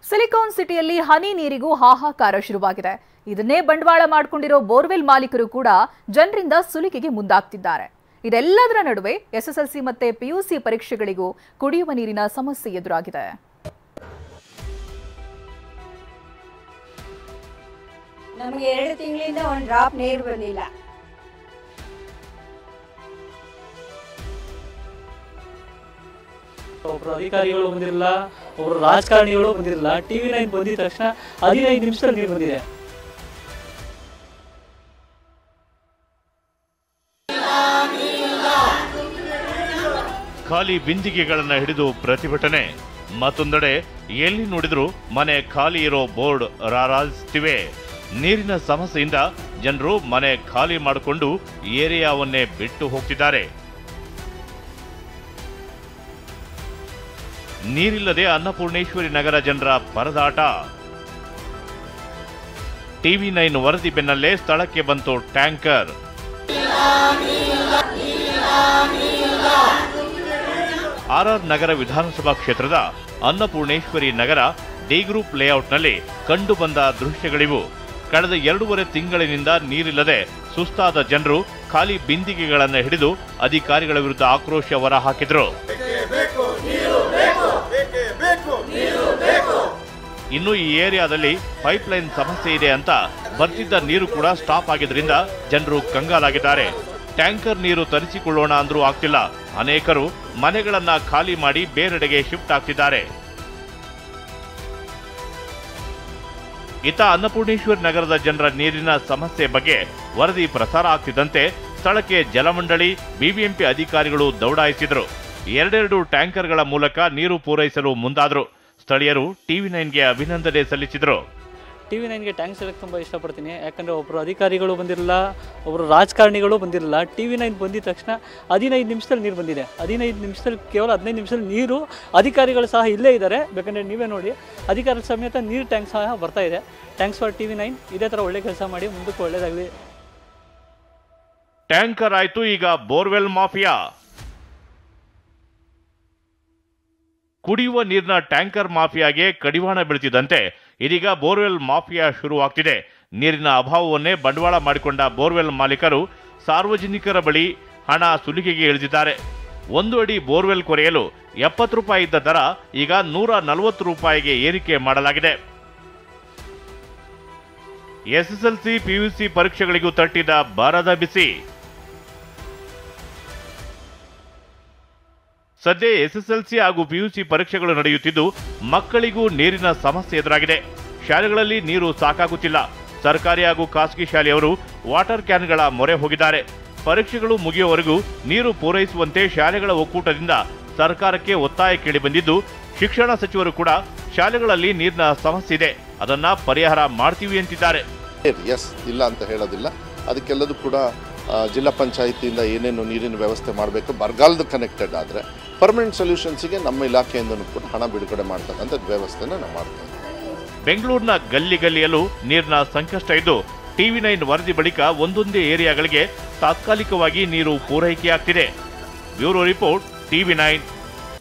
Silicon ಸಿಟಿಯಲ್ಲಿ ಹನಿ ನೀರಿಗೂ ಹಾಹಾಕಾರ ಶುರುವಾಗಿದೆ. ಇದನ್ನೇ ಬಂಡವಾಳ ಮಾಡಿಕೊಂಡಿರೋ ಬೋರ್ವೆಲ್ ಮಾಲೀಕರು ಕೂಡ ಜನರಿಂದ ಸುಲಿಗೆಗೆ ಮುಂದಾಗ್ತಿದ್ದಾರೆ. ಇದೆಲ್ಲದರ ನಡುವೆ ಎಸ್ಎಸ್ಎಲ್ಸಿ ಮತ್ತೆ ಪಿಯುಸಿ ಪರೀಕ್ಷೆಗಳಿಗೂ ಕುಡಿಯುವ ನೀರಿನ ಸಮಸ್ಯೆ ಎದುರಾಗಿದೆ. ನಮಗೆ 2 ತಿಂಗಳಿಂದ ಒಂದು ಡ್ರಾಪ್ ನೀರು ಬಂದಿಲ್ಲ. ಒಬ್ಬರು ಅಧಿಕಾರಿಗಳು ಬಂದಿರಲ್ಲ, ಒಬ್ಬರು ರಾಜಕಾರಣಿಗಳು ಬಂದಿರಲ್ಲ. ಟಿವಿ 9 ಬಂದಿದ ತಕ್ಷಣ 15 ನಿಮಿಷದಲ್ಲಿ ನೀರು ಬಂದಿದೆ. ಖಾಲಿ ಬಿಂದಿಗೆಗಳನ್ನು ಹಿಡಿದು ಪ್ರತಿಭಟನೆ. ಮತ್ತೊಂದೆಡೆ ಎಲ್ಲಿ ನೋಡಿದ್ರು ಮನೆ ಖಾಲಿ ಇರೋ ಬೋರ್ಡ್ ರಾರಾಜಿಸುತ್ತಿವೆ. ನೀರಿನ ಸಮಸ್ಯೆಯಿಂದ ಜನರು ಮನೆ ಖಾಲಿ ಮಾಡಿಕೊಂಡು ಏರಿಯಾವನ್ನೇ ಬಿಟ್ಟು ಹೋಗ್ತಿದ್ದಾರೆ. ನೀರಿಲ್ಲದೆ ಅನ್ನಪೂರ್ಣೇಶ್ವರಿ ನಗರ ಜನರ ಪರದಾಟ. ಟಿವಿ 9 ವರದಿ ಬೆನ್ನಲ್ಲೇ ಸ್ಥಳಕ್ಕೆ ಬಂತು ಟ್ಯಾಂಕರ್. ಆರ್ಆರ್ ನಗರ ವಿಧಾನಸಭಾ ಕ್ಷೇತ್ರದ ಅನ್ನಪೂರ್ಣೇಶ್ವರಿ ನಗರ ಡಿ ಗ್ರೂಪ್ ಲೇಔಟ್ನಲ್ಲಿ ಕಂಡುಬಂದ ದೃಶ್ಯಗಳಿವು. ಕಳೆದ 2.5 ತಿಂಗಳಿನಿಂದ ನೀರಿಲ್ಲದೆ ಸುಸ್ತಾದ ಜನರು ಖಾಲಿ ಬಿಂದಿಗೆಗಳನ್ನು ಹಿಡಿದು ಅಧಿಕಾರಿಗಳ ವಿರುದ್ಧ ಆಕ್ರೋಶ ಹೊರಹಾಕಿದ್ರು. ಇನ್ನು ಈ ಏರಿಯಾದಲ್ಲಿ ಪೈಪ್ಲೈನ್ ಸಮಸ್ಯೆ ಇದೆ ಅಂತ ಬರ್ತಿದ್ದ ನೀರು ಕೂಡ ಸ್ಟಾಪ್ ಆಗಿದ್ರಿಂದ ಜನರು ಕಂಗಾಲಾಗಿದ್ದಾರೆ. ಟ್ಯಾಂಕರ್ ನೀರು ತರಿಸಿಕೊಳ್ಳೋಣ ಅಂದ್ರೂ ಆಗ್ತಿಲ್ಲ. ಅನೇಕರು ಮನೆಗಳನ್ನ ಖಾಲಿ ಮಾಡಿ ಬೇರೆಡೆಗೆ ಶಿಫ್ಟ್ ಆಗ್ತಿದ್ದಾರೆ. ಇತ್ತ ಅನ್ನಪೂರ್ಣೇಶ್ವರಿ ನಗರದ ಜನರ ನೀರಿನ ಸಮಸ್ಯೆ ಬಗ್ಗೆ ವರದಿ ಪ್ರಸಾರ ಆಗ್ತಿದ್ದಂತೆ ಸ್ಥಳಕ್ಕೆ ಜಲಮಂಡಳಿ, ಬಿಬಿಎಂಪಿ ಅಧಿಕಾರಿಗಳು ದೌಡಾಯಿಸಿದ್ರು. 2 ಟ್ಯಾಂಕರ್ಗಳ ಮೂಲಕ ನೀರು ಪೂರೈಸಲು ಮುಂದಾದ್ರು. ಸ್ಥಳೀಯರು ಟಿವಿ 9ಗೆ ಅಭಿನಂದನೆ ಸಲ್ಲಿಸಿದ್ರು. ಟಿವಿ 9ಗೆ ಟ್ಯಾಂಕ್ಸ್ ಹೇಳಕ್ಕೆ ತುಂಬ ಇಷ್ಟಪಡ್ತೀನಿ. ಯಾಕಂದರೆ ಒಬ್ಬರು ಅಧಿಕಾರಿಗಳು ಬಂದಿರಲ್ಲ, ಒಬ್ಬರು ರಾಜಕಾರಣಿಗಳು ಬಂದಿರಲ್ಲ. ಟಿವಿ 9 ಬಂದಿದ ತಕ್ಷಣ 15 ನಿಮಿಷದಲ್ಲಿ ನೀರು ಬಂದಿದೆ. 15 ನಿಮಿಷದಲ್ಲಿ, ಕೇವಲ 15 ನಿಮಿಷದಲ್ಲಿ ನೀರು. ಅಧಿಕಾರಿಗಳು ಸಹ ಇಲ್ಲೇ ಇದ್ದಾರೆ. ಬೇಕಂದರೆ ನೀವೇ ನೋಡಿ, ಅಧಿಕಾರಿಗಳ ಸಮೇತ ನೀರು ಟ್ಯಾಂಕ್ ಸಹ ಬರ್ತಾ ಇದೆ. Thanks for TV 9. ಇದೇ ಥರ ಒಳ್ಳೆ ಕೆಲಸ ಮಾಡಿ, ಮುಂದಕ್ಕೆ ಒಳ್ಳೆಯದಾಗಲಿ. ಟ್ಯಾಂಕರ್ ಆಯ್ತು, ಈಗ ಬೋರ್ವೆಲ್ ಮಾಫಿಯಾ. ಕುಡಿಯುವ ನೀರಿನ ಟ್ಯಾಂಕರ್ ಮಾಫಿಯಾಗೆ ಕಡಿವಾಣ ಬೀಳ್ತಿದ್ದಂತೆ ಇದೀಗ ಬೋರ್ವೆಲ್ ಮಾಫಿಯಾ ಶುರುವಾಗ್ತಿದೆ. ನೀರಿನ ಅಭಾವವನ್ನೇ ಬಂಡವಾಳ ಮಾಡಿಕೊಂಡ ಬೋರ್ವೆಲ್ ಮಾಲೀಕರು ಸಾರ್ವಜನಿಕರ ಬಳಿ ಹಣ ಸುಲಿಗೆಗೆ ಇಳಿದಿದ್ದಾರೆ. 1 ಅಡಿ ಬೋರ್ವೆಲ್ ಕೊರೆಯಲು 70 ರೂಪಾಯಿ ಇದ್ದ ದರ ಈಗ 140 ರೂಪಾಯಿಗೆ ಏರಿಕೆ ಮಾಡಲಾಗಿದೆ. ಎಸ್ಎಸ್ಎಲ್ಸಿ ಪಿಯುಸಿ ಪರೀಕ್ಷೆಗಳಿಗೂ ತಟ್ಟಿದ ಬಾರದ ಬಿಸಿ. ಸದ್ಯ ಎಸ್ಎಸ್ಎಲ್ಸಿ ಹಾಗೂ ಪಿಯುಸಿ ಪರೀಕ್ಷೆಗಳು ನಡೆಯುತ್ತಿದ್ದು ಮಕ್ಕಳಿಗೂ ನೀರಿನ ಸಮಸ್ಯೆ ಎದುರಾಗಿದೆ. ಶಾಲೆಗಳಲ್ಲಿ ನೀರು ಸಾಕಾಗುತ್ತಿಲ್ಲ. ಸರ್ಕಾರಿ ಹಾಗೂ ಖಾಸಗಿ ಶಾಲೆಯವರು ವಾಟರ್ ಕ್ಯಾನ್ಗಳ ಮೊರೆ ಹೋಗಿದ್ದಾರೆ. ಪರೀಕ್ಷೆಗಳು ಮುಗಿಯುವವರೆಗೂ ನೀರು ಪೂರೈಸುವಂತೆ ಶಾಲೆಗಳ ಒಕ್ಕೂಟದಿಂದ ಸರ್ಕಾರಕ್ಕೆ ಒತ್ತಾಯ ಕೇಳಿಬಂದಿದ್ದು, ಶಿಕ್ಷಣ ಸಚಿವರು ಕೂಡ ಶಾಲೆಗಳಲ್ಲಿ ನೀರಿನ ಸಮಸ್ಯೆ ಇದೆ, ಅದನ್ನ ಪರಿಹಾರ ಮಾಡ್ತೀವಿ ಅಂತಿದ್ದಾರೆ. ಎಸ್ ಇಲ್ಲ ಅಂತ ಹೇಳೋದಿಲ್ಲ. ಅದಕ್ಕೆಲ್ಲದೂ ಕೂಡ ಜಿಲ್ಲಾ ಪಂಚಾಯಿತಿಯಿಂದ ಏನೇನು ನೀರಿನ ವ್ಯವಸ್ಥೆ ಮಾಡಬೇಕು, ಬರಗಾಲದ ಕನೆಕ್ಟೆಡ್ ಆದರೆ ಪರ್ಮನೆಂಟ್ ಸೊಲ್ಯೂಷನ್ಸಿಗೆ ನಮ್ಮ ಇಲಾಖೆಯಿಂದನೂ ಕೂಡ ಹಣ ಬಿಡುಗಡೆ ಮಾಡ್ತಕ್ಕಂಥ ವ್ಯವಸ್ಥೆನ ನಾವು ಮಾಡ್ತೇವೆ. ಬೆಂಗಳೂರಿನ ಗಲ್ಲಿ ಗಲ್ಲಿಯಲ್ಲೂ ನೀರಿನ ಸಂಕಷ್ಟ ಇದ್ದು, ಟಿವಿ 9 ವರದಿ ಬಳಿಕ ಒಂದೊಂದೇ ಏರಿಯಾಗಳಿಗೆ ತಾತ್ಕಾಲಿಕವಾಗಿ ನೀರು ಪೂರೈಕೆಯಾಗ್ತಿದೆ. Bureau report, TV 9.